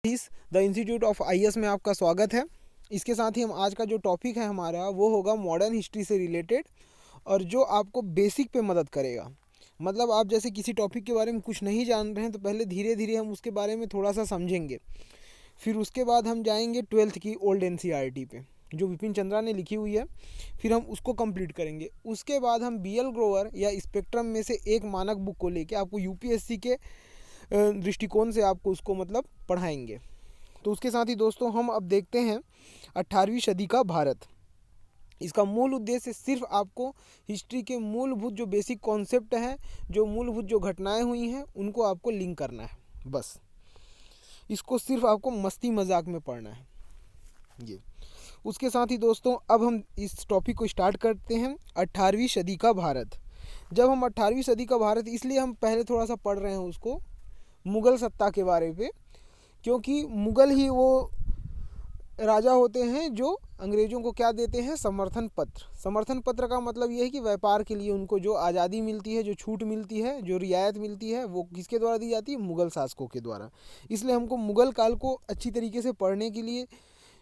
The institute of IAS में आपका स्वागत है। इसके साथ ही हम आज का जो टॉपिक है हमारा वो होगा मॉडर्न हिस्ट्री से रिलेटेड, और जो आपको बेसिक पे मदद करेगा। मतलब आप जैसे किसी टॉपिक के बारे में कुछ नहीं जान रहे हैं तो पहले धीरे धीरे हम उसके बारे में थोड़ा सा समझेंगे, फिर उसके बाद हम जाएंगे 12th की ओल्ड एनसीईआरटी पे जो विपिन चंद्रा ने लिखी हुई है, फिर हम उसको कंप्लीट करेंगे। उसके बाद हम बीएल ग्रोवर या स्पेक्ट्रम में से एक मानक बुक को लेके आपको यूपीएससी के दृष्टिकोण से आपको उसको मतलब पढ़ाएंगे। तो उसके साथ ही दोस्तों हम अब देखते हैं 18वीं सदी का भारत। इसका मूल उद्देश्य सिर्फ आपको हिस्ट्री के मूलभूत जो बेसिक कॉन्सेप्ट हैं, जो मूलभूत जो घटनाएं हुई हैं उनको आपको लिंक करना है, बस। इसको सिर्फ आपको मस्ती मजाक में पढ़ना है ये। उसके साथ ही दोस्तों अब हम इस टॉपिक को स्टार्ट करते हैं। 18वीं सदी का भारत। जब हम 18वीं सदी का भारत, इसलिए हम पहले थोड़ा सा पढ़ रहे हैं उसको मुग़ल सत्ता के बारे पे, क्योंकि मुग़ल ही वो राजा होते हैं जो अंग्रेज़ों को क्या देते हैं, समर्थन पत्र। समर्थन पत्र का मतलब ये है कि व्यापार के लिए उनको जो आज़ादी मिलती है, जो छूट मिलती है, जो रियायत मिलती है, वो किसके द्वारा दी जाती है, मुग़ल शासकों के द्वारा। इसलिए हमको मुग़ल काल को अच्छी तरीके से पढ़ने के लिए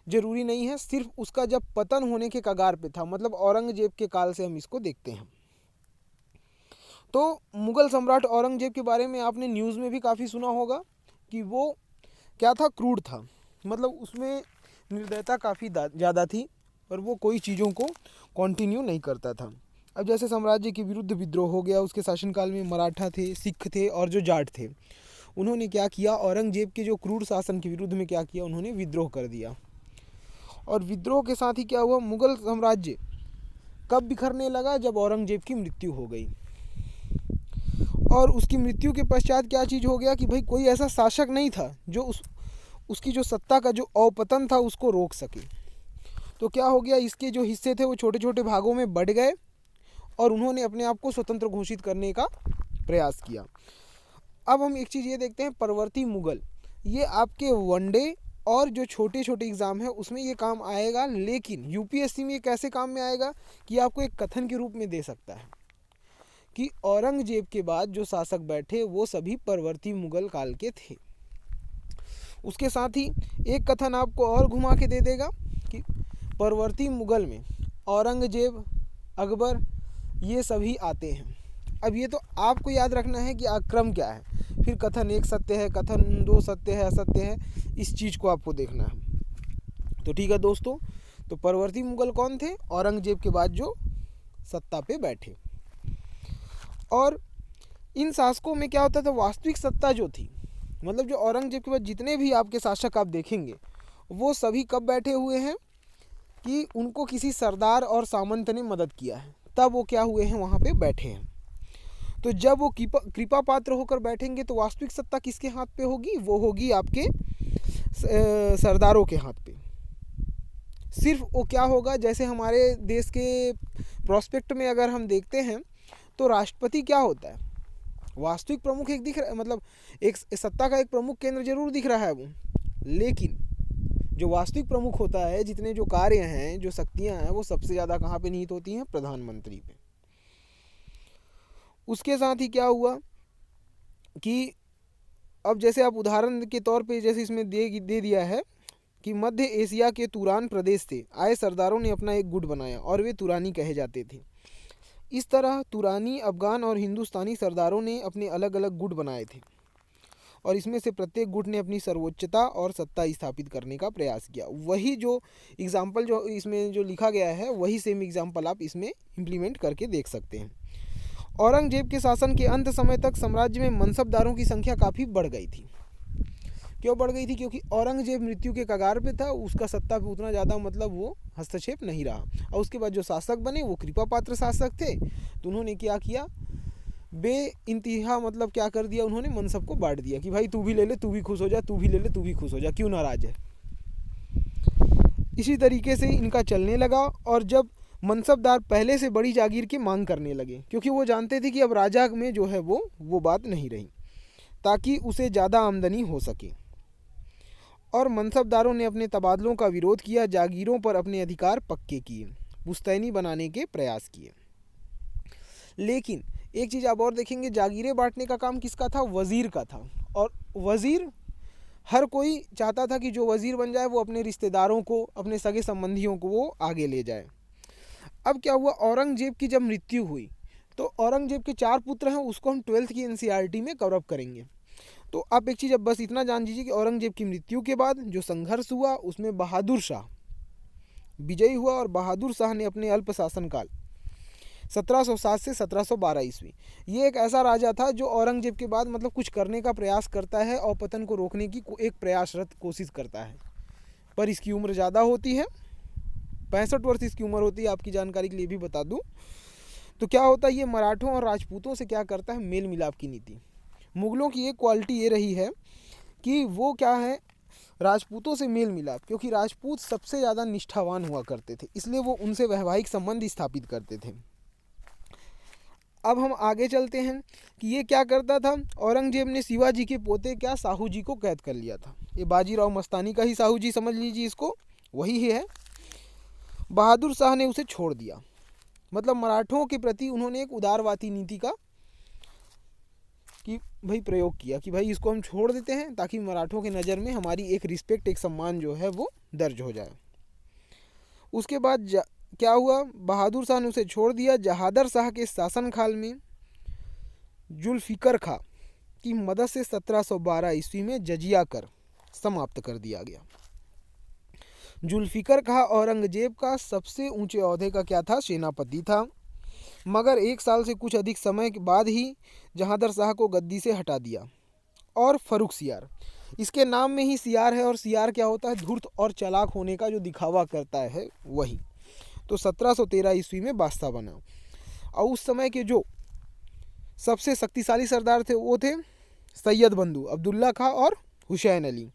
ज़रूरी नहीं है, सिर्फ उसका जब पतन होने के कगार पे था, मतलब औरंगजेब के काल से हम इसको देखते हैं। तो मुग़ल सम्राट औरंगजेब के बारे में आपने न्यूज़ में भी काफ़ी सुना होगा कि वो क्या था, क्रूड था। मतलब उसमें निर्दयता काफ़ी ज़्यादा थी और वो कोई चीज़ों को कंटिन्यू नहीं करता था। अब जैसे साम्राज्य के विरुद्ध विद्रोह हो गया, उसके शासनकाल में मराठा थे, सिख थे और जो जाट थे, उन्होंने क्या किया, औरंगजेब के जो क्रूर शासन के विरुद्ध में क्या किया, उन्होंने विद्रोह कर दिया। और विद्रोह के साथ ही क्या हुआ, मुग़ल साम्राज्य कब बिखरने लगा, जब औरंगजेब की मृत्यु हो गई। और उसकी मृत्यु के पश्चात क्या चीज़ हो गया कि भाई कोई ऐसा शासक नहीं था जो उसकी जो सत्ता का जो अवपतन था उसको रोक सके। तो क्या हो गया, इसके जो हिस्से थे वो छोटे छोटे भागों में बढ़ गए और उन्होंने अपने आप को स्वतंत्र घोषित करने का प्रयास किया। अब हम एक चीज़ ये देखते हैं, परवर्ती मुग़ल, ये आपके वनडे और जो छोटे छोटे एग्ज़ाम है उसमें ये काम आएगा, लेकिन यूपीएससी में ये कैसे काम में आएगा कि आपको एक कथन के रूप में दे सकता है कि औरंगजेब के बाद जो शासक बैठे वो सभी परवर्ती मुग़ल काल के थे। उसके साथ ही एक कथन आपको और घुमा के दे देगा कि परवर्ती मुग़ल में औरंगजेब, अकबर, ये सभी आते हैं। अब ये तो आपको याद रखना है कि क्रम क्या है, फिर कथन एक सत्य है, कथन दो सत्य है, असत्य है, इस चीज़ को आपको देखना है। तो ठीक है दोस्तों, तो परवर्ती मुग़ल कौन थे, औरंगजेब के बाद जो सत्ता पे बैठे। और इन शासकों में क्या होता था, वास्तविक सत्ता जो थी, मतलब जो औरंगजेब के बाद जितने भी आपके शासक आप देखेंगे वो सभी कब बैठे हुए हैं कि उनको किसी सरदार और सामंत ने मदद किया है, तब वो क्या हुए हैं, वहाँ पे बैठे हैं। तो जब वो कृपा पात्र होकर बैठेंगे तो वास्तविक सत्ता किसके हाथ पे होगी, वो होगी आपके सरदारों के हाथ पे। सिर्फ वो क्या होगा, जैसे हमारे देश के प्रोस्पेक्ट में अगर हम देखते हैं तो राष्ट्रपति क्या होता है, वास्तविक प्रमुख एक दिख रहा है, मतलब एक सत्ता का एक प्रमुख केंद्र जरूर दिख रहा है वो, लेकिन जो वास्तविक प्रमुख होता है, जितने जो कार्य हैं, जो शक्तियां हैं, वो सबसे ज़्यादा कहाँ पे निहित होती हैं, प्रधानमंत्री पे। उसके साथ ही क्या हुआ कि अब जैसे आप उदाहरण के तौर पे जैसे इसमें दे दिया है कि मध्य एशिया के तुरान प्रदेश से आए सरदारों ने अपना एक गुट बनाया और वे तुरानी कहे जाते थे। इस तरह तुरानी, अफगान और हिंदुस्तानी सरदारों ने अपने अलग अलग गुट बनाए थे और इसमें से प्रत्येक गुट ने अपनी सर्वोच्चता और सत्ता स्थापित करने का प्रयास किया। वही जो एग्जाम्पल जो इसमें जो लिखा गया है, वही सेम एग्जाम्पल आप इसमें इम्प्लीमेंट करके देख सकते हैं। औरंगजेब के शासन के अंत समय तक साम्राज्य में मनसबदारों की संख्या काफ़ी बढ़ गई थी। क्यों बढ़ गई थी, क्योंकि औरंगजेब मृत्यु के कगार पे था, उसका सत्ता पे उतना ज़्यादा मतलब वो हस्तक्षेप नहीं रहा। और उसके बाद जो शासक बने वो कृपा पात्र शासक थे, तो उन्होंने क्या किया, बे इंतहा मतलब क्या कर दिया, उन्होंने मनसब को बांट दिया कि भाई तू भी ले ले, तू भी खुश हो जा, तू भी ले ले, तू भी खुश हो जा, क्यों नाराज है। इसी तरीके से इनका चलने लगा। और जब मनसबदार पहले से बड़ी जागीर की मांग करने लगे, क्योंकि वो जानते थे कि अब राजा में जो है वो बात नहीं रही, ताकि उसे ज़्यादा आमदनी हो सके। और मनसबदारों ने अपने तबादलों का विरोध किया, जागीरों पर अपने अधिकार पक्के किए, पुश्तैनी बनाने के प्रयास किए। लेकिन एक चीज़ आप और देखेंगे, जागीरें बांटने का काम किसका था, वज़ीर का था। और वज़ीर हर कोई चाहता था कि जो वज़ीर बन जाए वो अपने रिश्तेदारों को, अपने सगे संबंधियों को वो आगे ले जाए। अब क्या हुआ, औरंगजेब की जब मृत्यु हुई तो औरंगजेब के 4 पुत्र हैं, उसको हम 12th की एनसीईआरटी में कवर अप करेंगे। तो आप एक चीज़ अब बस इतना जान लीजिए कि औरंगजेब की मृत्यु के बाद जो संघर्ष हुआ उसमें बहादुर शाह विजयी हुआ, और बहादुर शाह ने अपने अल्प शासनकाल 1707 से 1712 ईस्वी, ये एक ऐसा राजा था जो औरंगजेब के बाद मतलब कुछ करने का प्रयास करता है और पतन को रोकने की एक प्रयासरत कोशिश करता है। पर इसकी उम्र ज़्यादा होती है, 65 वर्ष इसकी उम्र होती है, आपकी जानकारी के लिए भी बता दूं। तो क्या होता है, ये मराठों और राजपूतों से क्या करता है, मेल मिलाप की नीति। मुगलों की एक क्वालिटी ये रही है कि वो क्या है, राजपूतों से मेल मिलाप, क्योंकि राजपूत सबसे ज़्यादा निष्ठावान हुआ करते थे, इसलिए वो उनसे वैवाहिक संबंध स्थापित करते थे। अब हम आगे चलते हैं कि ये क्या करता था, औरंगजेब ने शिवाजी के पोते क्या साहू जी को कैद कर लिया था। ये बाजीराव मस्तानी का ही साहू जी समझ लीजिए, इसको वही है। बहादुर शाह ने उसे छोड़ दिया, मतलब मराठों के प्रति उन्होंने एक उदारवादी नीति का कि भाई प्रयोग किया कि भाई इसको हम छोड़ देते हैं ताकि मराठों के नज़र में हमारी एक रिस्पेक्ट, एक सम्मान जो है वो दर्ज हो जाए। उसके बाद क्या हुआ, बहादुर शाह ने उसे छोड़ दिया। जहादर शाह के शासनकाल में जुल्फिकर खां की मदद से 1712 ईस्वी में जजिया कर समाप्त कर दिया गया। जुल्फिकर खां औरंगजेब का सबसे ऊंचे ओहदे का क्या था, सेनापति था, मगर 1 साल से कुछ अधिक समय के बाद ही जहादर शाह को गद्दी से हटा दिया। और फर्रुख सियार, इसके नाम में ही सियार है, और सियार क्या होता है, धूर्त और चालाक होने का जो दिखावा करता है वही। तो 1713 ईस्वी में बादशाह बना, और उस समय के जो सबसे शक्तिशाली सरदार थे वो थे सैयद बंधु अब्दुल्ला खां और हुसैन अली।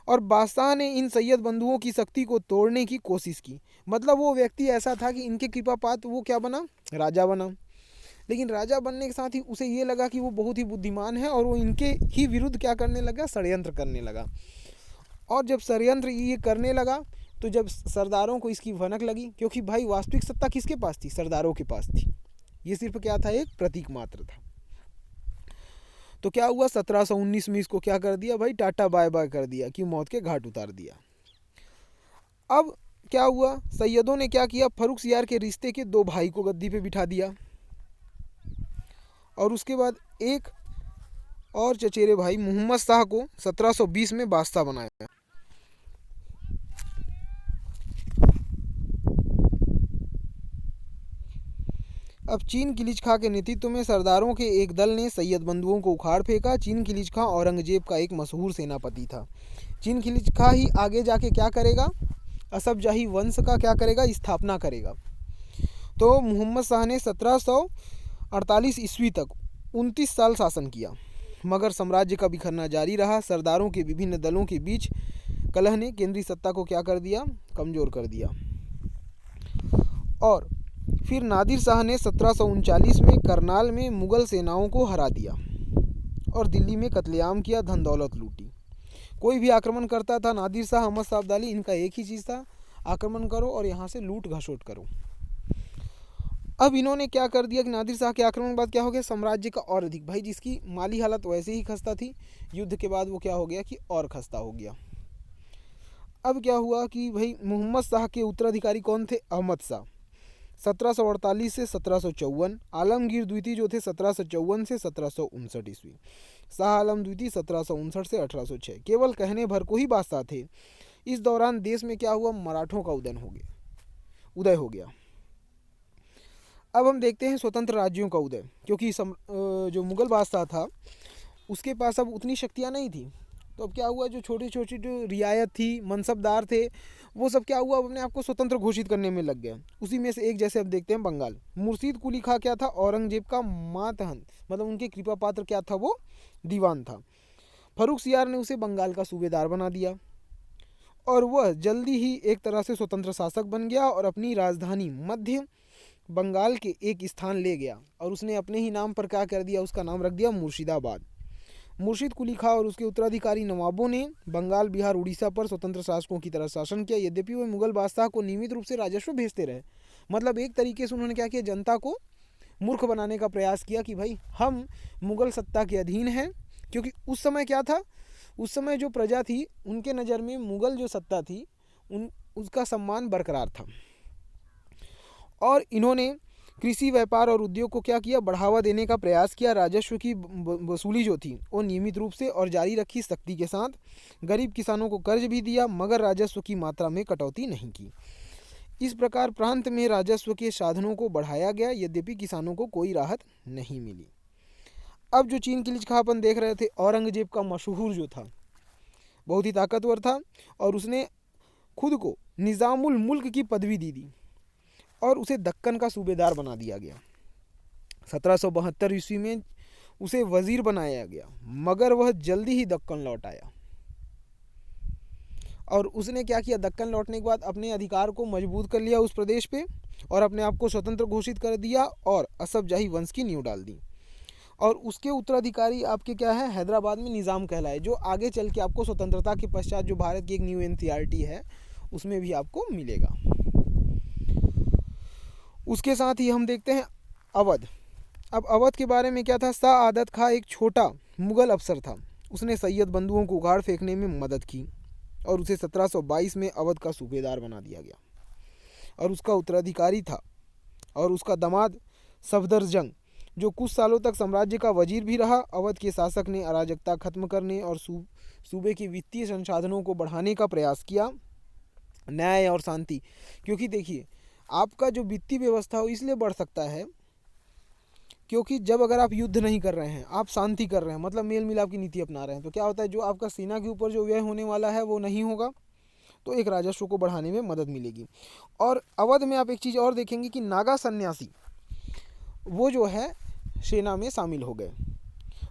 और बादशाह ने इन सैयद बंधुओं की शक्ति को तोड़ने की कोशिश की, मतलब वो व्यक्ति ऐसा था कि इनके कृपा पात्र वो क्या बना, राजा बना। लेकिन राजा बनने के साथ ही उसे ये लगा कि वो बहुत ही बुद्धिमान है, और वो इनके ही विरुद्ध क्या करने लगा, षड्यंत्र करने लगा। और जब षड्यंत्र ये करने लगा तो जब सरदारों को इसकी भनक लगी, क्योंकि भाई वास्तविक सत्ता किसके पास थी, सरदारों के पास थी, ये सिर्फ क्या था, एक प्रतीक मात्र था। तो क्या हुआ, 1719 में इसको क्या कर दिया भाई, टाटा बाय बाय कर दिया, कि मौत के घाट उतार दिया। अब क्या हुआ, सैयदों ने क्या किया, फर्रुख सियार के रिश्ते के 2 भाई को गद्दी पे बिठा दिया, और उसके बाद एक और चचेरे भाई मोहम्मद शाह को 1720 में बादशाह बनाया। अब चीन किलिच खां के नेतृत्व में सरदारों के एक दल ने सैयद बंधुओं को उखाड़ फेंका। चीन किलिच खां औरंगजेब का एक मशहूर सेनापति था। चीन किलिच खां ही आगे जाके क्या करेगा, असफजाही वंश का क्या करेगा, स्थापना करेगा। तो मोहम्मद शाह ने 1748 ईस्वी तक 29 साल शासन किया, मगर साम्राज्य का बिखरना जारी रहा। सरदारों के विभिन्न दलों के बीच कलह ने केंद्रीय सत्ता को क्या कर दिया, कमज़ोर कर दिया। और फिर नादिर शाह ने 1739 में करनाल में मुग़ल सेनाओं को हरा दिया और दिल्ली में कत्लेआम किया, धन दौलत लूटी। कोई भी आक्रमण करता था, नादिर शाह, अहमद शाह अब्दाली, इनका एक ही चीज़ था, आक्रमण करो और यहाँ से लूट घसोट करो। अब इन्होंने क्या कर दिया कि नादिर शाह के आक्रमण के बाद क्या हो गया, साम्राज्य का और अधिक, भाई जिसकी माली हालत वैसे ही खस्ता थी, युद्ध के बाद वो क्या हो गया कि और खस्ता हो गया। अब क्या हुआ कि भाई मोहम्मद शाह के उत्तराधिकारी कौन थे, अहमद शाह, 1748 से 1754। आलमगीर द्वितीय जो थे 1754 से 1759 ईस्वी। शाह आलम द्वितीय 1759 से 1806। केवल कहने भर को ही बादशाह थे। इस दौरान देश में क्या हुआ, मराठों का उदय हो गया। अब हम देखते हैं स्वतंत्र राज्यों का उदय, क्योंकि जो मुग़ल बादशाह था उसके पास अब उतनी शक्तियाँ नहीं थी। तो अब क्या हुआ, जो छोटी छोटी जो रियायत थी, मनसबदार थे, वो सब क्या हुआ, अपने आप को स्वतंत्र घोषित करने में लग गए। उसी में से एक जैसे अब देखते हैं बंगाल। मुर्शीद कुली खां क्या था, औरंगजेब का मातहत, मतलब उनके कृपा पात्र क्या था, वो दीवान था। फर्रुख सियार ने उसे बंगाल का सूबेदार बना दिया, और वह जल्दी ही एक तरह से स्वतंत्र शासक बन गया और अपनी राजधानी मध्य बंगाल के एक स्थान ले गया, और उसने अपने ही नाम पर क्या कर दिया, उसका नाम रख दिया मुर्शिदाबाद। मुर्शीद कुली खां और उसके उत्तराधिकारी नवाबों ने बंगाल, बिहार, उड़ीसा पर स्वतंत्र शासकों की तरह शासन किया। यद्यपि वे मुगल बादशाह को नियमित रूप से राजस्व भेजते रहे, मतलब एक तरीके से उन्होंने क्या किया, जनता को मूर्ख बनाने का प्रयास किया कि भाई हम मुगल सत्ता के अधीन हैं। क्योंकि उस समय क्या था, उस समय जो प्रजा थी उनके नज़र में मुग़ल जो सत्ता थी उसका सम्मान बरकरार था। और इन्होंने कृषि, व्यापार और उद्योग को क्या किया, बढ़ावा देने का प्रयास किया। राजस्व की वसूली जो थी वो नियमित रूप से और जारी रखी सख्ती के साथ। गरीब किसानों को कर्ज भी दिया मगर राजस्व की मात्रा में कटौती नहीं की। इस प्रकार प्रांत में राजस्व के साधनों को बढ़ाया गया, यद्यपि किसानों को कोई राहत नहीं मिली। अब जो चीन की लिखा अपन देख रहे थे, औरंगजेब का मशहूर जो था, बहुत ही ताकतवर था और उसने खुद को निज़ामुल मुल्क की पदवी दी और उसे दक्कन का सूबेदार बना दिया गया। 1772 ईस्वी में उसे वजीर बनाया गया मगर वह जल्दी ही दक्कन लौट आया। और उसने क्या किया, दक्कन लौटने के बाद अपने अधिकार को मजबूत कर लिया उस प्रदेश पे और अपने आप को स्वतंत्र घोषित कर दिया और असफजाही वंश की नींव डाल दी। और उसके उत्तराधिकारी आपके क्या है, हैदराबाद में निज़ाम कहलाए, जो आगे चल के आपको स्वतंत्रता के पश्चात जो भारत की एक न्यू एनसीईआरटी है उसमें भी आपको मिलेगा। उसके साथ ही हम देखते हैं अवध। अब अवध के बारे में क्या था, शाह आदत खां एक छोटा मुग़ल अफसर था। उसने सैयद बंधुओं को उखाड़ फेंकने में मदद की और उसे 1722 में अवध का सूबेदार बना दिया गया और उसका उत्तराधिकारी था। और उसका दामाद सफदरजंग जो कुछ सालों तक साम्राज्य का वजीर भी रहा। अवध के शासक ने अराजकता खत्म करने और सूबे के वित्तीय संसाधनों को बढ़ाने का प्रयास किया, न्याय और शांति। क्योंकि देखिए, आपका जो वित्तीय व्यवस्था हो इसलिए बढ़ सकता है क्योंकि जब अगर आप युद्ध नहीं कर रहे हैं, आप शांति कर रहे हैं, मतलब मेल मिलाप की नीति अपना रहे हैं, तो क्या होता है, जो आपका सेना के ऊपर जो व्यय होने वाला है वो नहीं होगा, तो एक राजस्व को बढ़ाने में मदद मिलेगी। और अवध में आप एक चीज़ और देखेंगे कि नागा सन्यासी वो जो है सेना में शामिल हो गए,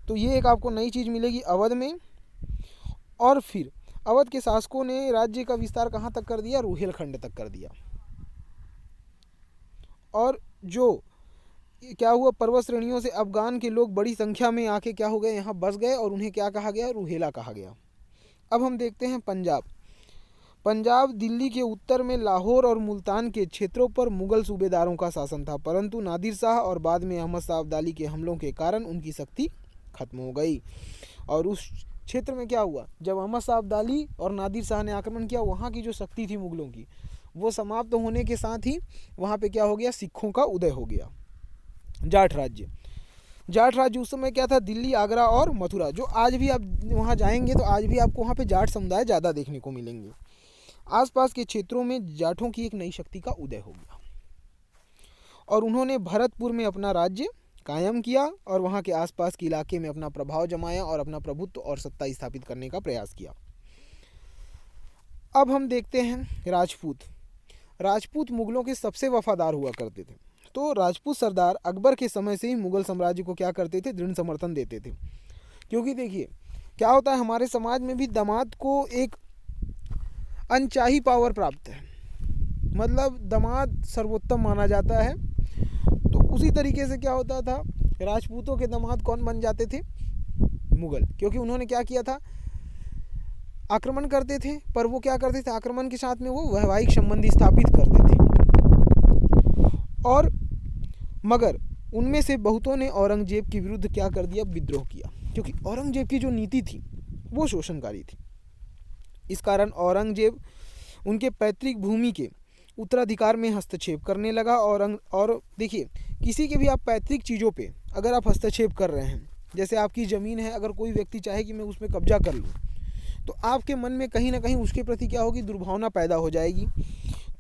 तो ये एक आपको नई चीज़ मिलेगी अवध में। और फिर अवध के शासकों ने राज्य का विस्तार कहाँ तक कर दिया, रुहेलखंड तक कर दिया। और जो क्या हुआ, पर्वत श्रेणियों से अफगान के लोग बड़ी संख्या में आके क्या हो गए, यहाँ बस गए और उन्हें क्या कहा गया, रुहेला कहा गया। अब हम देखते हैं पंजाब। पंजाब दिल्ली के उत्तर में लाहौर और मुल्तान के क्षेत्रों पर मुग़ल सूबेदारों का शासन था, परंतु नादिर शाह और बाद में अहमद शाह अब्दाली के हमलों के कारण उनकी शक्ति खत्म हो गई। और उस क्षेत्र में क्या हुआ, जब अहमद शाह अब्दाली और नादिर शाह ने आक्रमण किया, वहाँ की जो शक्ति थी मुग़लों की वो समाप्त होने के साथ ही वहाँ पे क्या हो गया, सिखों का उदय हो गया। जाट राज्य, जाट राज्य उस समय क्या था, दिल्ली, आगरा और मथुरा, जो आज भी आप वहाँ जाएंगे तो आज भी आपको वहाँ पे जाट समुदाय ज़्यादा देखने को मिलेंगे। आसपास के क्षेत्रों में जाटों की एक नई शक्ति का उदय हो गया और उन्होंने भरतपुर में अपना राज्य कायम किया और वहाँ के आसपास के इलाके में अपना प्रभाव जमाया और अपना प्रभुत्व और सत्ता स्थापित करने का प्रयास किया। अब हम देखते हैं राजपूत। राजपूत मुग़लों के सबसे वफादार हुआ करते थे। तो राजपूत सरदार अकबर के समय से ही मुग़ल साम्राज्य को क्या करते थे, दृढ़ समर्थन देते थे। क्योंकि देखिए क्या होता है, हमारे समाज में भी दामाद को एक अनचाही पावर प्राप्त है, मतलब दामाद सर्वोत्तम माना जाता है। तो उसी तरीके से क्या होता था, राजपूतों के दामाद कौन बन जाते थे, मुग़ल। क्योंकि उन्होंने क्या किया था, आक्रमण करते थे, पर वो क्या करते थे, आक्रमण के साथ में वो वैवाहिक संबंध स्थापित करते थे। और मगर उनमें से बहुतों ने औरंगजेब के विरुद्ध क्या कर दिया, विद्रोह किया, क्योंकि औरंगजेब की जो नीति थी वो शोषणकारी थी। इस कारण औरंगजेब उनके पैतृक भूमि के उत्तराधिकार में हस्तक्षेप करने लगा। और देखिए, किसी के भी आप पैतृक चीज़ों पे अगर आप हस्तक्षेप कर रहे हैं, जैसे आपकी ज़मीन है, अगर कोई व्यक्ति चाहे कि मैं उसमें कब्जा कर लूँ, तो आपके मन में कहीं ना कहीं उसके प्रति क्या होगी, दुर्भावना पैदा हो जाएगी।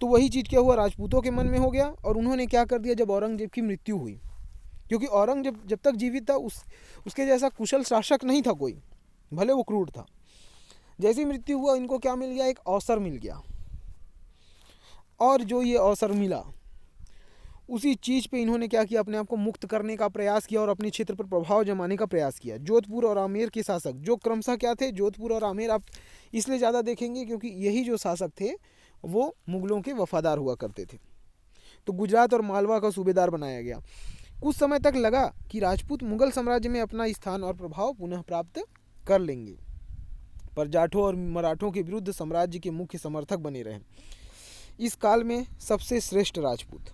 तो वही चीज़ क्या हुआ, राजपूतों के मन में हो गया और उन्होंने क्या कर दिया, जब औरंगजेब की मृत्यु हुई, क्योंकि औरंगजेब जब तक जीवित था उसके जैसा कुशल शासक नहीं था कोई, भले वो क्रूर था। जैसी मृत्यु हुआ, इनको क्या मिल गया, एक अवसर मिल गया। और जो ये अवसर मिला, उसी चीज़ पे इन्होंने क्या किया, अपने आप को मुक्त करने का प्रयास किया और अपने क्षेत्र पर प्रभाव जमाने का प्रयास किया। जोधपुर और आमेर के शासक जो क्रमशः क्या थे, जोधपुर और आमेर आप इसलिए ज़्यादा देखेंगे क्योंकि यही जो शासक थे वो मुग़लों के वफादार हुआ करते थे। तो गुजरात और मालवा का सूबेदार बनाया गया। कुछ समय तक लगा कि राजपूत मुग़ल साम्राज्य में अपना स्थान और प्रभाव पुनः प्राप्त कर लेंगे, पर जाटों और मराठों के विरुद्ध साम्राज्य के मुख्य समर्थक बने रहे। इस काल में सबसे श्रेष्ठ राजपूत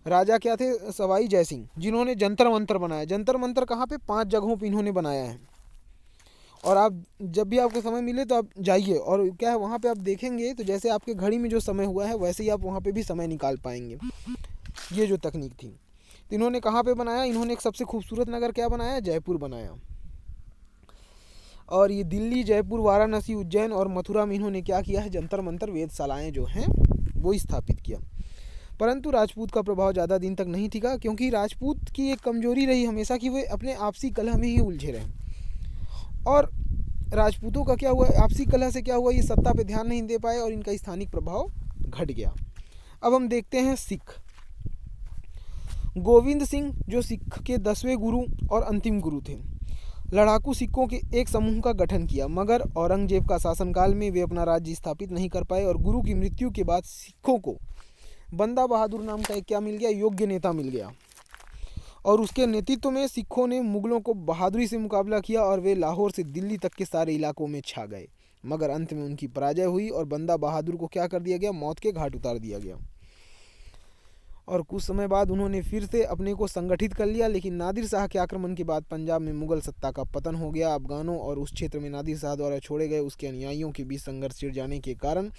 राजा क्या थे, सवाई जयसिंह, जिन्होंने जंतर मंतर बनाया। जंतर मंतर कहाँ पे, 5 जगहों पे इन्होंने बनाया है। और आप जब भी आपको समय मिले तो आप जाइए, और क्या है वहाँ पे आप देखेंगे तो जैसे आपके घड़ी में जो समय हुआ है वैसे ही आप वहाँ पे भी समय निकाल पाएंगे। ये जो तकनीक थी, तो इन्होंने कहाँ पे बनाया, इन्होंने एक सबसे खूबसूरत नगर क्या बनाया, जयपुर बनाया। और ये दिल्ली, जयपुर, वाराणसी, उज्जैन और मथुरा में इन्होंने क्या किया है, जंतर मंतर वेधशालाएँ जो हैं वो स्थापित किया। परंतु राजपूत का प्रभाव ज़्यादा दिन तक नहीं टिका, क्योंकि राजपूत की एक कमजोरी रही हमेशा कि वे अपने आपसी कलह में ही उलझे रहे। और राजपूतों का क्या हुआ, आपसी कलह से क्या हुआ, ये सत्ता पे ध्यान नहीं दे पाए और इनका स्थानिक प्रभाव घट गया। अब हम देखते हैं सिख। गोविंद सिंह जो सिख के 10वें गुरु और अंतिम गुरु थे, लड़ाकू सिखों के एक समूह का गठन किया, मगर औरंगजेब का शासनकाल में वे अपना राज्य स्थापित नहीं कर पाए। और गुरु की मृत्यु के बाद सिखों को बंदा बहादुर नाम का एक क्या मिल गया, योग्य नेता मिल गया। और उसके नेतृत्व में सिखों ने मुगलों को बहादुरी से मुकाबला किया और वे लाहौर से दिल्ली तक के सारे इलाकों में छा गए। मगर अंत में उनकी पराजय हुई और बंदा बहादुर को क्या कर दिया गया, मौत के घाट उतार दिया गया। और कुछ समय बाद उन्होंने फिर से अपने को संगठित कर लिया, लेकिन नादिर शाह के आक्रमण के बाद पंजाब में मुगल सत्ता का पतन हो गया। अफगानों और उस क्षेत्र में नादिर शाह द्वारा छोड़े गए उसके अनुयायियों के बीच संघर्ष छिड़ जाने के कारण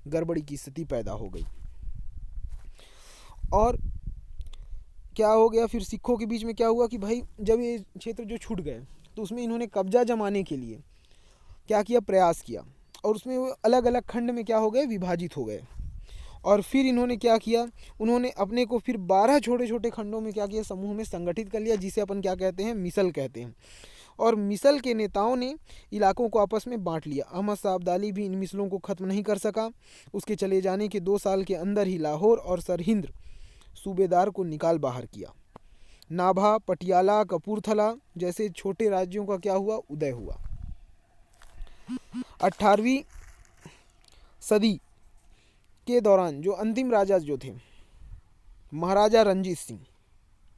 गड़बड़ी की स्थिति पैदा हो गई। और क्या हो गया फिर, सिखों के बीच में क्या हुआ कि भाई जब ये क्षेत्र जो छूट गए तो उसमें इन्होंने कब्जा जमाने के लिए क्या किया, प्रयास किया। और उसमें वो अलग अलग खंड में क्या हो गए, विभाजित हो गए। और फिर इन्होंने क्या किया, उन्होंने अपने को फिर 12 छोटे छोटे खंडों में क्या किया, समूह में संगठित कर लिया, जिसे अपन क्या कहते हैं, मिसल कहते हैं। और मिसल के नेताओं ने इलाकों को आपस में बांट लिया। अहमद शाह अब्दाली भी इन मिसलों को ख़त्म नहीं कर सका। उसके चले जाने के 2 साल के अंदर ही लाहौर और सरहिंद सूबेदार को निकाल बाहर किया। नाभा, पटियाला, कपूरथला जैसे छोटे राज्यों का क्या हुआ, उदय हुआ। 18वीं सदी के दौरान जो अंतिम राजा जो थे, महाराजा रणजीत सिंह,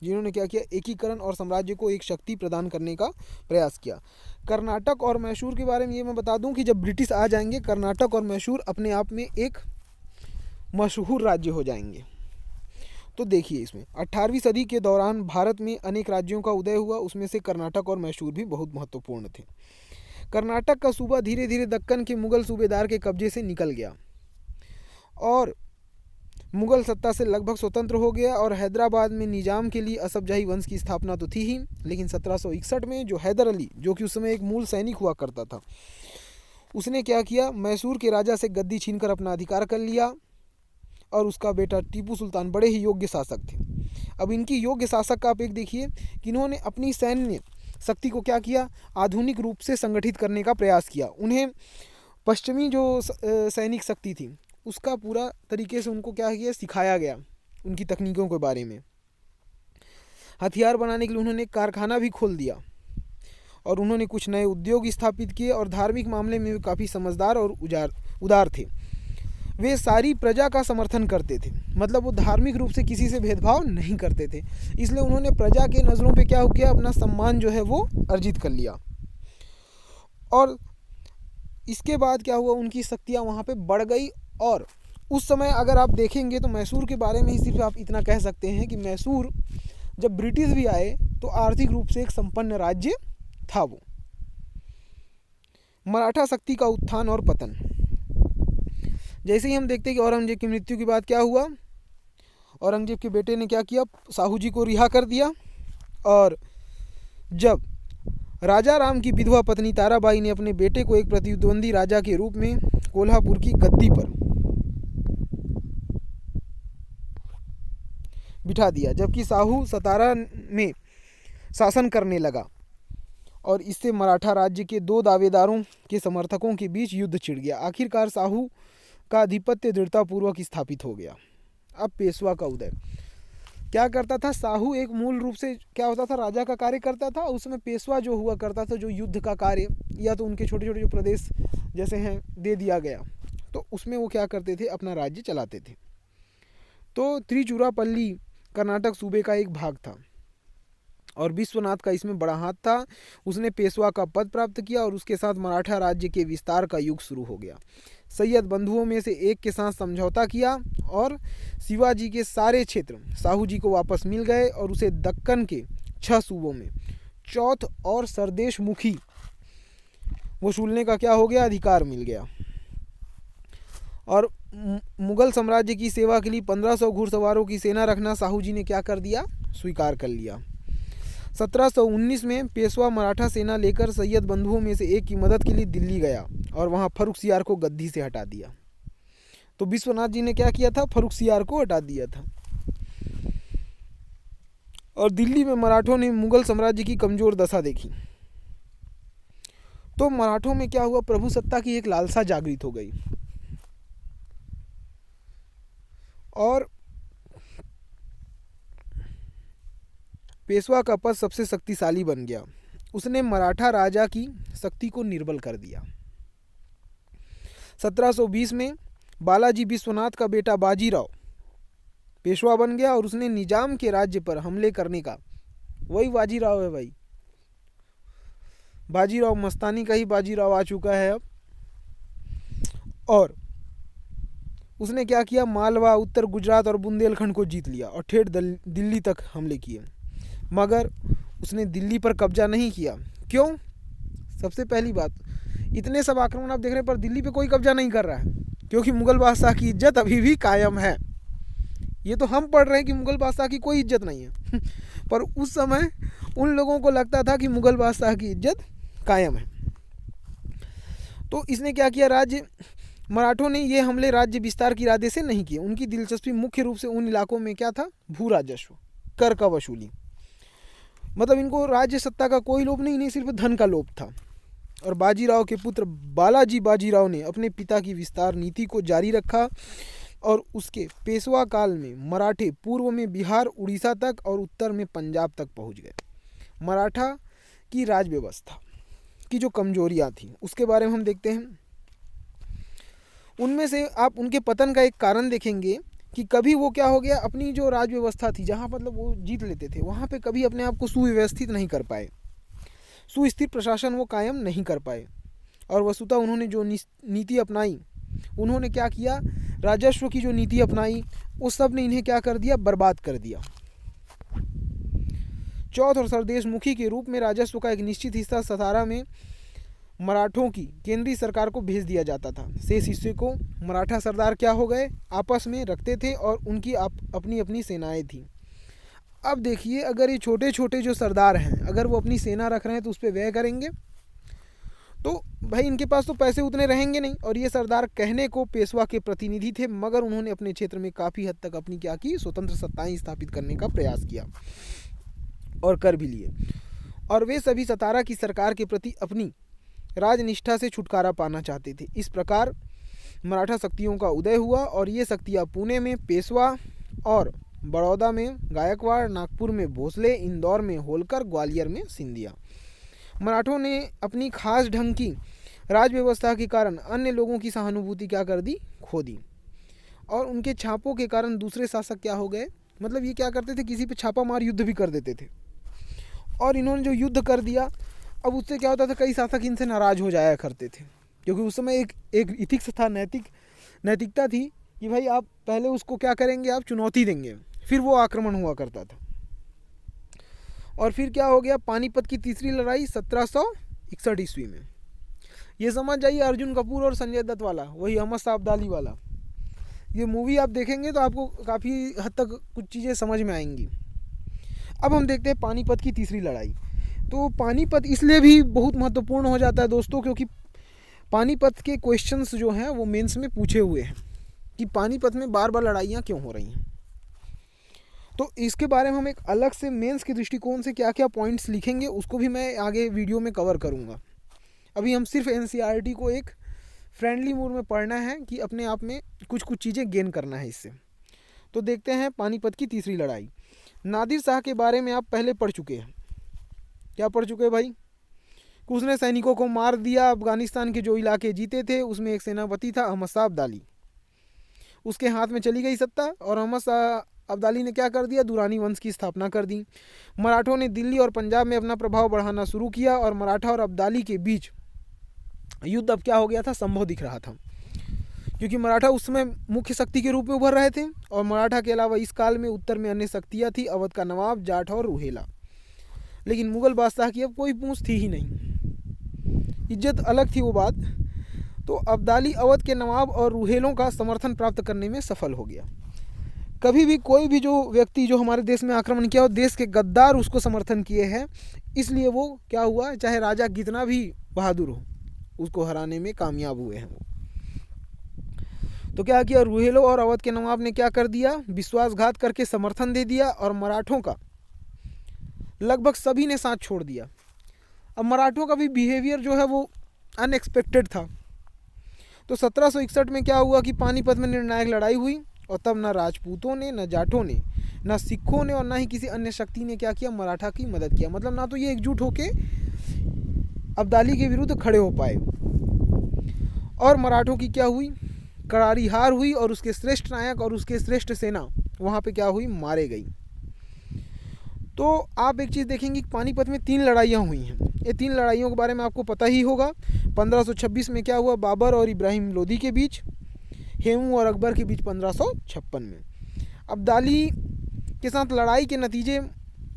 जिन्होंने क्या किया, एकीकरण और साम्राज्य को एक शक्ति प्रदान करने का प्रयास किया। कर्नाटक और मैसूर के बारे में ये मैं बता दूं कि जब ब्रिटिश आ जाएंगे, कर्नाटक और मैसूर अपने आप में एक मशहूर राज्य हो जाएंगे। तो देखिए इसमें 18वीं सदी के दौरान भारत में अनेक राज्यों का उदय हुआ, उसमें से कर्नाटक और मैसूर भी बहुत महत्वपूर्ण थे। कर्नाटक का सूबा धीरे धीरे दक्कन के मुगल सूबेदार के कब्जे से निकल गया और मुगल सत्ता से लगभग स्वतंत्र हो गया। और हैदराबाद में निजाम के लिए असफजाही वंश की स्थापना तो थी ही, लेकिन 1761 में जो हैदर अली, जो कि उस समय एक मूल सैनिक हुआ करता था, उसने क्या किया, मैसूर के राजा से गद्दी छीनकर अपना अधिकार कर लिया। और उसका बेटा टीपू सुल्तान बड़े ही योग्य शासक थे। अब इनकी योग्य शासक का आप एक देखिए कि इन्होंने अपनी सैन्य शक्ति को क्या किया, आधुनिक रूप से संगठित करने का प्रयास किया। उन्हें पश्चिमी जो सैनिक शक्ति थी उसका पूरा तरीके से उनको क्या किया, सिखाया गया, उनकी तकनीकों के बारे में। हथियार बनाने के लिए उन्होंने कारखाना भी खोल दिया और उन्होंने कुछ नए उद्योग स्थापित किए। और धार्मिक मामले में वे काफ़ी समझदार और उदार थे। वे सारी प्रजा का समर्थन करते थे, मतलब वो धार्मिक रूप से किसी से भेदभाव नहीं करते थे। इसलिए उन्होंने प्रजा के नज़रों पे क्या किया, अपना सम्मान जो है वो अर्जित कर लिया। और इसके बाद क्या हुआ, उनकी शक्तियाँ वहाँ पे बढ़ गई। और उस समय अगर आप देखेंगे तो मैसूर के बारे में ही सिर्फ आप इतना कह सकते हैं कि मैसूर जब ब्रिटिश भी आए तो आर्थिक रूप से एक संपन्न राज्य था वो। मराठा शक्ति का उत्थान और पतन। जैसे ही हम देखते हैं कि औरंगजेब की मृत्यु के बाद क्या हुआ, औरंगजेब के बेटे ने क्या किया, साहू जी को रिहा कर दिया। और जब राजा राम की विधवा पत्नी ताराबाई ने अपने बेटे को एक प्रतिद्वंदी राजा के रूप में कोल्हापुर की गद्दी पर बिठा दिया, जबकि साहू सतारा में शासन करने लगा। और इससे मराठा राज्य के 2 दावेदारों के समर्थकों के बीच युद्ध छिड़ गया। आखिरकार साहू का आधिपत्य दृढ़तापूर्वक स्थापित हो गया। अब पेशवा का उदय। क्या करता था साहू, एक मूल रूप से क्या होता था, राजा का कार्य करता था। उसमें पेशवा जो हुआ करता था, जो युद्ध का कार्य या तो उनके छोटे छोटे जो प्रदेश जैसे हैं दे दिया गया, तो उसमें वो क्या करते थे, अपना राज्य चलाते थे। तो त्रिचुरापल्ली कर्नाटक सूबे का एक भाग था और विश्वनाथ का इसमें बड़ा हाथ था। उसने पेशवा का पद प्राप्त किया और उसके साथ मराठा राज्य के विस्तार का युग शुरू हो गया। सैयद बंधुओं में से एक के साथ समझौता किया और शिवाजी के सारे क्षेत्र साहू जी को वापस मिल गए और उसे दक्कन के 6 सूबों में चौथ और सरदेश मुखी वसूलने का क्या हो गया, अधिकार मिल गया। और मुगल साम्राज्य की सेवा के लिए 1500 घुड़सवारों की सेना रखना साहू जी ने क्या कर दिया, स्वीकार कर लिया। 1719 में पेशवा मराठा सेना लेकर सैयद बंधुओं में से एक की मदद के लिए दिल्ली गया और वहां फर्रुखसियार को गद्दी से हटा दिया। तो विश्वनाथ जी ने क्या किया था, फर्रुखसियार को हटा दिया था। और दिल्ली में मराठों ने मुगल साम्राज्य की कमजोर दशा देखी। तो मराठों में क्या हुआ, प्रभु सत्ता की एक लालसा जागृत हो गई और पेशवा का पद सबसे शक्तिशाली बन गया। उसने मराठा राजा की शक्ति को निर्बल कर दिया। 1720 में बालाजी विश्वनाथ का बेटा बाजीराव पेशवा बन गया और उसने निजाम के राज्य पर हमले करने का, वही बाजीराव है भाई, बाजीराव मस्तानी का ही बाजीराव आ चुका है अब। और उसने क्या किया, मालवा, उत्तर गुजरात और बुंदेलखंड को जीत लिया और ठेठ दिल्ली तक हमले किए। मगर उसने दिल्ली पर कब्जा नहीं किया। क्यों? सबसे पहली बात, इतने सब आक्रमण आप देख रहे हैं पर दिल्ली पे कोई कब्जा नहीं कर रहा है, क्योंकि मुगल बादशाह की इज्जत अभी भी कायम है। ये तो हम पढ़ रहे हैं कि मुगल बादशाह की कोई इज्जत नहीं है पर उस समय उन लोगों को लगता था कि मुगल बादशाह की इज्जत कायम है। तो इसने क्या किया, राज्य मराठों ने ये हमले राज्य विस्तार के इरादे से नहीं किए। उनकी दिलचस्पी मुख्य रूप से उन इलाकों में क्या था, भू राजस्व, कर का वसूली। मतलब इनको राज्य सत्ता का कोई लोभ नहीं, सिर्फ धन का लोभ था। और बाजीराव के पुत्र बालाजी बाजीराव ने अपने पिता की विस्तार नीति को जारी रखा और उसके पेशवा काल में मराठे पूर्व में बिहार, उड़ीसा तक और उत्तर में पंजाब तक पहुंच गए। मराठा की राज व्यवस्था की जो कमजोरियां थी उसके बारे में हम देखते हैं। उनमें से आप उनके पतन का एक कारण देखेंगे कि कभी वो क्या हो गया, अपनी जो राज व्यवस्था थी जहाँ मतलब वो जीत लेते थे वहाँ पे कभी अपने आप को सुव्यवस्थित नहीं कर पाए, सुस्थिर प्रशासन वो कायम नहीं कर पाए। और वस्तुतः उन्होंने जो नीति अपनाई, उन्होंने क्या किया, राजस्व की जो नीति अपनाई उस सब ने इन्हें क्या कर दिया, बर्बाद कर दिया। चौथ और सरदेश मुखी के रूप में राजस्व का एक निश्चित हिस्सा सतारा में मराठों की केंद्रीय सरकार को भेज दिया जाता था। शेष हिस्से को मराठा सरदार क्या हो गए, आपस में रखते थे और उनकी अपनी अपनी सेनाएं थी। अब देखिए, अगर ये छोटे छोटे जो सरदार हैं अगर वो अपनी सेना रख रहे हैं तो उस पर व्यय करेंगे, तो भाई इनके पास तो पैसे उतने रहेंगे नहीं। और ये सरदार कहने को पेशवा के प्रतिनिधि थे, मगर उन्होंने अपने क्षेत्र में काफ़ी हद तक अपनी क्या की, स्वतंत्र सत्ताएं स्थापित करने का प्रयास किया और कर भी लिए। और वे सभी सतारा की सरकार के प्रति अपनी राजनिष्ठा से छुटकारा पाना चाहते थे। इस प्रकार मराठा शक्तियों का उदय हुआ और ये शक्तियाँ पुणे में पेशवा और बड़ौदा में गायकवाड़, नागपुर में भोसले, इंदौर में होलकर, ग्वालियर में सिंधिया। मराठों ने अपनी खास ढंग की राज व्यवस्था के कारण अन्य लोगों की सहानुभूति क्या कर दी, खो दी। और उनके छापों के कारण दूसरे शासक क्या हो गए, मतलब ये क्या करते थे, किसी पे छापा मार युद्ध भी कर देते थे। और इन्होंने जो युद्ध कर दिया, अब उससे क्या होता था, कई शासक इनसे नाराज हो जाया करते थे, क्योंकि उस समय एक इथिक्स था, नैतिकता थी कि भाई आप पहले उसको क्या करेंगे, आप चुनौती देंगे, फिर वो आक्रमण हुआ करता था। और फिर क्या हो गया, पानीपत की तीसरी लड़ाई 1761 ईस्वी में। ये समझ जाइए अर्जुन कपूर और संजय दत्त वाला, वही अहमद शाह अब्दाली वाला। ये मूवी आप देखेंगे तो आपको काफ़ी हद तक कुछ चीज़ें समझ में आएंगी। अब हम देखते हैं पानीपत की तीसरी लड़ाई। तो पानीपत इसलिए भी बहुत महत्वपूर्ण हो जाता है दोस्तों, क्योंकि पानीपत के क्वेश्चंस जो हैं वो मेंस में पूछे हुए हैं कि पानीपत में बार बार लड़ाइयाँ क्यों हो रही हैं। तो इसके बारे में हम एक अलग से मेंस के दृष्टिकोण से क्या क्या पॉइंट्स लिखेंगे उसको भी मैं आगे वीडियो में कवर करूँगा। अभी हम सिर्फ एनसीईआरटी को एक फ्रेंडली मूड में पढ़ना है कि अपने आप में कुछ कुछ चीज़ें गेन करना है इससे। तो देखते हैं पानीपत की तीसरी लड़ाई। नादिर शाह के बारे में आप पहले पढ़ चुके हैं। क्या पढ़ चुके हैं भाई? उसने सैनिकों को मार दिया। अफगानिस्तान के जो इलाके जीते थे उसमें एक सेनापति था अहमद शाह अब्दाली, उसके हाथ में चली गई सत्ता और अहमद शाह अब्दाली ने क्या कर दिया, दुरानी वंश की स्थापना कर दी। मराठों ने दिल्ली और पंजाब में अपना प्रभाव बढ़ाना शुरू किया और मराठा और अब्दाली के बीच युद्ध अब क्या हो गया था, संभव दिख रहा था। क्योंकि मराठा उस समय मुख्य शक्ति के रूप में उभर रहे थे, और मराठा के अलावा इस काल में उत्तर में अन्य शक्तियाँ थी, अवध का नवाब, जाट और रूहेला। लेकिन मुगल बादशाह की अब कोई पूंछ थी ही नहीं, इज्जत अलग थी वो बात। तो अब्दाली अवध के नवाब और रूहेलों का समर्थन प्राप्त करने में सफल हो गया। कभी भी कोई भी जो व्यक्ति जो हमारे देश में आक्रमण किया, और देश के गद्दार उसको समर्थन किए हैं, इसलिए वो क्या हुआ, चाहे राजा कितना भी बहादुर हो, उसको हराने में कामयाब हुए हैं वो। तो क्या किया, रूहेलों और अवध के नवाब ने क्या कर दिया, विश्वासघात करके समर्थन दे दिया, और मराठों का लगभग सभी ने साथ छोड़ दिया। अब मराठों का भी बिहेवियर जो है वो अनएक्सपेक्टेड था। तो 1761 में क्या हुआ कि पानीपत में निर्णायक लड़ाई हुई, और तब न राजपूतों ने, न जाटों ने, न सिखों ने, और न ही किसी अन्य शक्ति ने क्या किया, मराठा की मदद किया। मतलब ना तो ये एकजुट होके अब्दाली के विरुद्ध खड़े हो पाए, और मराठों की क्या हुई, करारी हार हुई, और उसके श्रेष्ठ नायक और उसके श्रेष्ठ सेना वहाँ पे क्या हुई, मारे गई। तो आप एक चीज़ देखेंगे कि पानीपत में 3 लड़ाइयाँ हुई हैं। ये 3 लड़ाइयों के बारे में आपको पता ही होगा। 1526 में क्या हुआ, बाबर और इब्राहिम लोदी के बीच, हेमू और अकबर के बीच 1556 में। अब्दाली के साथ लड़ाई के नतीजे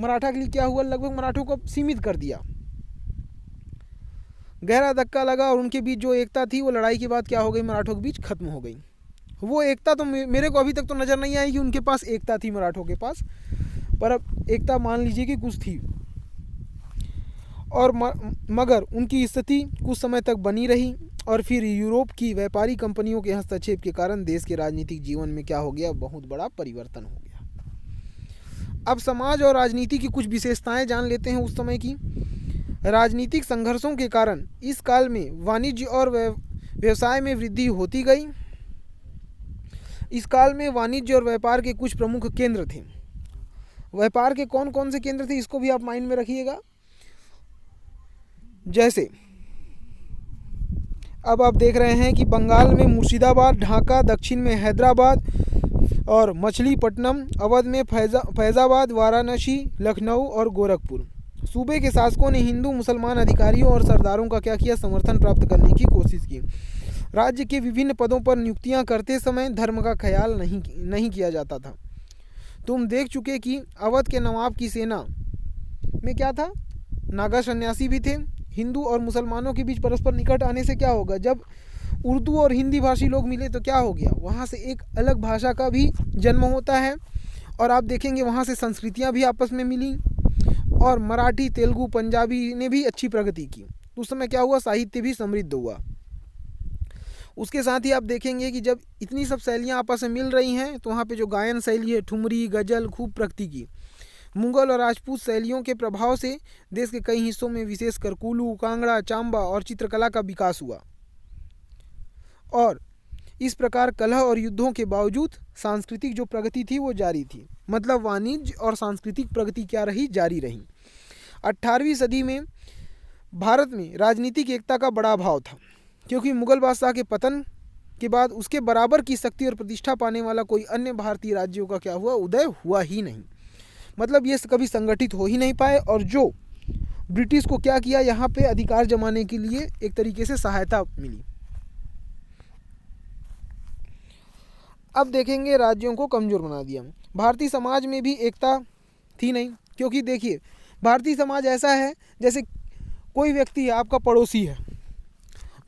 मराठा के लिए क्या हुआ, लगभग मराठों को सीमित कर दिया, गहरा धक्का लगा, और उनके बीच जो एकता थी वो लड़ाई के बाद क्या हो गई, मराठों के बीच खत्म हो गई। वो एकता तो मेरे को अभी तक तो नज़र नहीं आई कि उनके पास एकता थी मराठों के पास, पर अब एकता मान लीजिए कि कुछ थी। और मगर उनकी स्थिति कुछ समय तक बनी रही, और फिर यूरोप की व्यापारी कंपनियों के हस्तक्षेप के कारण देश के राजनीतिक जीवन में क्या हो गया, बहुत बड़ा परिवर्तन हो गया। अब समाज और राजनीति की कुछ विशेषताएं जान लेते हैं उस समय की। राजनीतिक संघर्षों के कारण इस काल में वाणिज्य और व्यवसाय में वृद्धि होती गई। इस काल में वाणिज्य और व्यापार के कुछ प्रमुख केंद्र थे। व्यापार के कौन कौन से केंद्र थे, इसको भी आप माइंड में रखिएगा। जैसे अब आप देख रहे हैं कि बंगाल में मुर्शिदाबाद, ढाका, दक्षिण में हैदराबाद और मछलीपट्टनम, अवध में फैजाबाद, वाराणसी, लखनऊ और गोरखपुर। सूबे के शासकों ने हिंदू मुसलमान अधिकारियों और सरदारों का क्या किया, समर्थन प्राप्त करने की कोशिश की। राज्य के विभिन्न पदों पर नियुक्तियां करते समय धर्म का ख्याल नहीं किया जाता था। तुम देख चुके कि अवध के नवाब की सेना में क्या था, नागा सन्यासी भी थे। हिंदू और मुसलमानों के बीच परस्पर निकट आने से क्या होगा, जब उर्दू और हिंदी भाषी लोग मिले तो क्या हो गया, वहाँ से एक अलग भाषा का भी जन्म होता है। और आप देखेंगे वहाँ से संस्कृतियाँ भी आपस में मिली, और मराठी, तेलुगु, पंजाबी ने भी अच्छी प्रगति की। उस समय क्या हुआ, साहित्य भी समृद्ध हुआ। उसके साथ ही आप देखेंगे कि जब इतनी सब शैलियाँ आपस में मिल रही हैं, तो वहाँ पे जो गायन शैली है, ठुमरी, गज़ल, खूब प्रगति की। मुगल और राजपूत शैलियों के प्रभाव से देश के कई हिस्सों में विशेषकर कुल्लू, कांगड़ा, चांबा और चित्रकला का विकास हुआ। और इस प्रकार कलह और युद्धों के बावजूद सांस्कृतिक जो प्रगति थी वो जारी थी। मतलब वाणिज्य और सांस्कृतिक प्रगति क्या रही, जारी रही। 18वीं सदी में भारत में राजनीतिक एकता का बड़ा अभाव था, क्योंकि मुगल बादशाह के पतन के बाद उसके बराबर की शक्ति और प्रतिष्ठा पाने वाला कोई अन्य भारतीय राज्यों का क्या हुआ, उदय हुआ ही नहीं। मतलब ये कभी संगठित हो ही नहीं पाए, और जो ब्रिटिश को क्या किया, यहाँ पे अधिकार जमाने के लिए एक तरीके से सहायता मिली। अब देखेंगे राज्यों को कमज़ोर बना दिया। भारतीय समाज में भी एकता थी नहीं, क्योंकि देखिए भारतीय समाज ऐसा है जैसे कोई व्यक्ति है, आपका पड़ोसी है,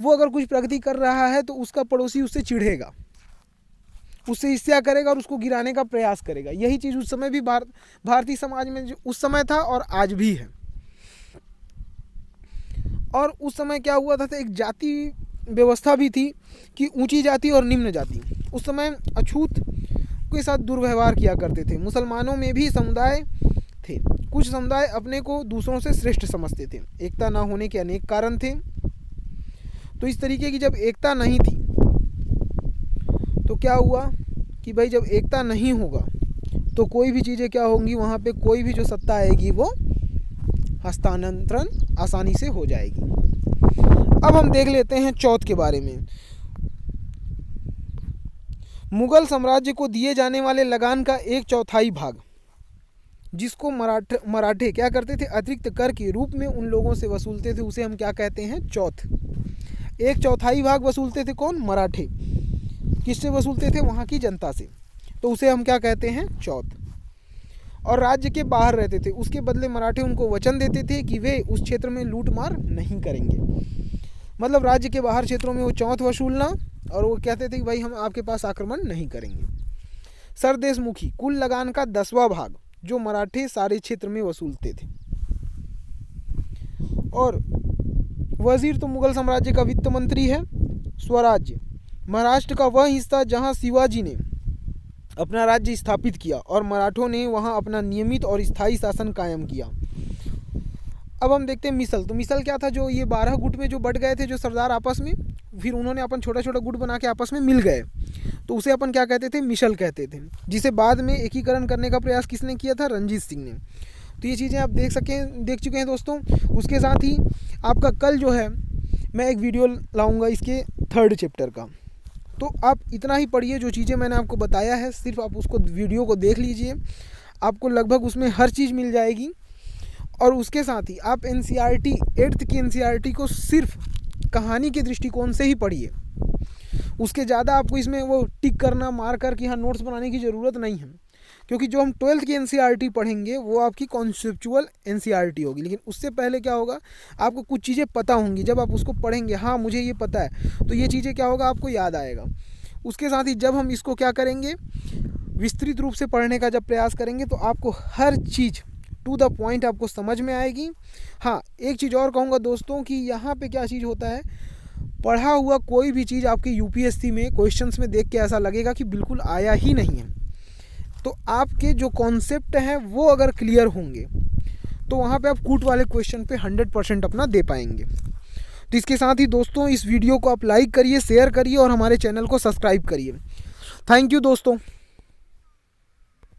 वो अगर कुछ प्रगति कर रहा है तो उसका पड़ोसी उससे चिढ़ेगा, उससे ईर्ष्या करेगा और उसको गिराने का प्रयास करेगा। यही चीज़ उस समय भी भारतीय समाज में जो उस समय था और आज भी है। और उस समय क्या हुआ था, एक जाति व्यवस्था भी थी कि ऊंची जाति और निम्न जाति। उस समय अछूत के साथ दुर्व्यवहार किया करते थे। मुसलमानों में भी समुदाय थे, कुछ समुदाय अपने को दूसरों से श्रेष्ठ समझते थे। एकता ना होने के अनेक कारण थे। तो इस तरीके की जब एकता नहीं थी तो क्या हुआ कि भाई जब एकता नहीं होगा तो कोई भी चीज़ें क्या होंगी, वहाँ पे कोई भी जो सत्ता आएगी वो हस्तांतरण आसानी से हो जाएगी। अब हम देख लेते हैं चौथ के बारे में। मुगल साम्राज्य को दिए जाने वाले लगान का 1/4 भाग, जिसको मराठे क्या करते थे, अतिरिक्त कर के रूप में उन लोगों से वसूलते थे, उसे हम क्या कहते हैं, चौथ। 1/4 भाग वसूलते थे कौन, मराठे। किससे वसूलते थे? वहाँ की जनता से। तो उसे हम क्या कहते हैं? चौथ। और राज्य के बाहर रहते थे, उसके बदले मराठे उनको वचन देते थे कि वे उस क्षेत्र में लूट मार नहीं करेंगे। मतलब राज्य के बाहर क्षेत्रों में वो चौथ वसूलना, और वो कहते थे कि भाई हम आपके पास आक्रमण नहीं करेंगे। सरदेशमुखी, कुल लगान का 10वां भाग जो मराठे सारे क्षेत्र में वसूलते थे। और वजीर तो मुगल साम्राज्य का वित्त मंत्री है। स्वराज्य, महाराष्ट्र का वह हिस्सा जहां शिवाजी ने अपना राज्य स्थापित किया और मराठों ने वहां अपना नियमित और स्थायी शासन कायम किया। अब हम देखते हैं मिसल। तो मिसल क्या था? जो ये 12 गुट में जो बट गए थे जो सरदार आपस में, फिर उन्होंने अपन छोटा छोटा गुट बना के आपस में मिल गए, तो उसे अपन क्या कहते थे? मिसल कहते थे, जिसे बाद में एकीकरण करने का प्रयास किसने किया था? रणजीत सिंह ने। तो ये चीज़ें आप देख चुके हैं दोस्तों। उसके साथ ही आपका कल जो है मैं एक वीडियो लाऊंगा इसके 3rd चैप्टर का। तो आप इतना ही पढ़िए, जो चीज़ें मैंने आपको बताया है सिर्फ आप उसको वीडियो को देख लीजिए, आपको लगभग उसमें हर चीज़ मिल जाएगी। और उसके साथ ही आप NCERT 8th की NCERT को सिर्फ कहानी के दृष्टिकोण से ही पढ़िए। उसके ज़्यादा आपको इसमें वो टिक करना मार कर कि हाँ नोट्स बनाने की ज़रूरत नहीं है, क्योंकि जो हम 12th की NCERT पढ़ेंगे वो आपकी कॉन्सेप्चुअल NCERT होगी। लेकिन उससे पहले क्या होगा, आपको कुछ चीज़ें पता होंगी। जब आप उसको पढ़ेंगे, हाँ मुझे ये पता है, तो ये चीज़ें क्या होगा, आपको याद आएगा। उसके साथ ही जब हम इसको क्या करेंगे, विस्तृत रूप से पढ़ने का जब प्रयास करेंगे, तो आपको हर चीज़ टू द पॉइंट आपको समझ में आएगी। हाँ, एक चीज़ और कहूँगा दोस्तों कि यहाँ पे क्या चीज़ होता है, पढ़ा हुआ कोई भी चीज़ आपके UPSC में क्वेश्चंस में देख के ऐसा लगेगा कि बिल्कुल आया ही नहीं है। तो आपके जो कॉन्सेप्ट हैं वो अगर क्लियर होंगे तो वहाँ पे आप कूट वाले क्वेश्चन पे 100% अपना दे पाएंगे। तो इसके साथ ही दोस्तों इस वीडियो को आप लाइक करिए, शेयर करिए और हमारे चैनल को सब्सक्राइब करिए। थैंक यू दोस्तों।